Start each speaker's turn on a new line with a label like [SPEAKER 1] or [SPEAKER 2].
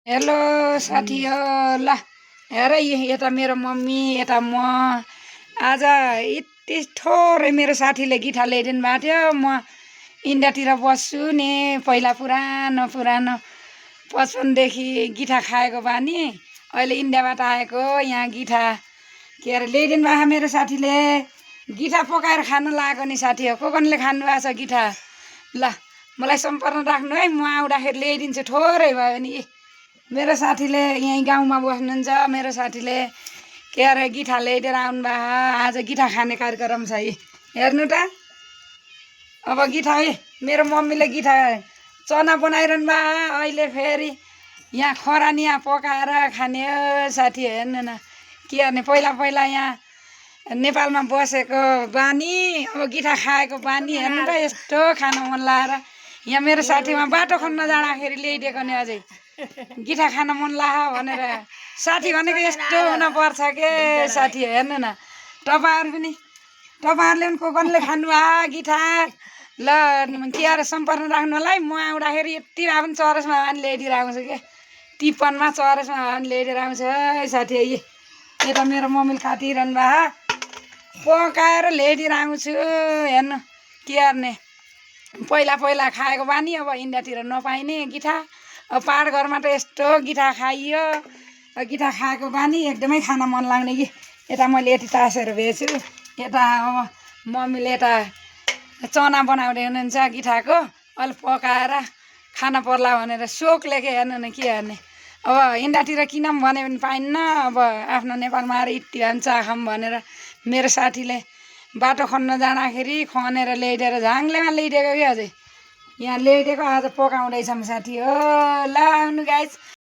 [SPEAKER 1] Hello साथी हो ल हेर यता मेरो मम्मी यता म आज यति थोरै मेरो साथीले गिठा ल्याइदिनु भएको थियो। म इन्डियातिर बस्छु नि, पहिला पुरानो पुरानो बचपनदेखि गिठा खाएको बानी, अहिले इन्डियाबाट आएको। यहाँ गिठा के अरे ल्याइदिनु भएको मेरो साथीले, गिठा पकाएर खानु लागेको नि साथी हो। कोले खानु भएको छ गिठा? ल मलाई सम्पर्क राख्नु है, म आउँदाखेरि ल्याइदिन्छु थोरै भयो भने। मेरो साथीले यहीँ गाउँमा बस्नुहुन्छ, मेरो साथीले के अरे गिठा ल्याइदिएर आउनुभयो। आज गिठा खाने कार्यक्रम छ है, हेर्नु त। अब गिठा है, मेरो मम्मीले गिठा चना बनाइरहनु भयो। अहिले फेरि यहाँ खरानिया पकाएर खाने हो साथी, हेर्नु न। के गर्ने, पहिला पहिला यहाँ नेपालमा बसेको बानी, अब गिठा खाएको बानी। हेर्नु त, यस्तो खान मन लागेर यहाँ मेरो साथीमा बाटो खन्न जाँदाखेरि ल्याइदिएको नि। अझै गिठा खान मन लाग्यो भनेर। साथी भनेको यस्तो हुनुपर्छ के साथी, हेर्नु न। तपाईँहरूले पनि कोले खानु भयो गिठा? ल के अरे सम्पर्क राख्नु होला है। म आउँदाखेरि यति भए पनि चरसमा भए पनि ल्याइदिएर आउँछु के, टिपनमा चरसमा भए पनि ल्याइदिएर आउँछु है साथी। यता मेरो मम्मीले काटिरहनु भयो, पकाएर ल्याइदिएर आउँछु। हेर्नु के गर्ने, पहिला पहिला खाएको बानी, अब इन्डियातिर नपाइने गिठा। अब पाहाड घरमा त यस्तो गिठा खाइयो, गिठा खाएको बानी एकदमै खान मन लाग्ने कि। यता मैले यति तासहरू भेट्छु, यता अब मम्मीले यता चना बनाउँदै हुनुहुन्छ गिठाको। अहिले पकाएर खान पर्ला भनेर सोखले के। हेर्नु न के गर्ने, अब इन्डियातिर किनौँ भने पनि पाइन्न। अब आफ्नो नेपालमा आएर यति भए पनि चाखौँ भनेर मेरो साथीले बाटो खन्न जाँदाखेरि खनेर ल्याइदिएर झाङ्लेमा ल्याइदिएको कि। अझै यहाँ ल्याइदिएको, आज पकाउँदैछौँ साथी हो। ल आउनु गाइस।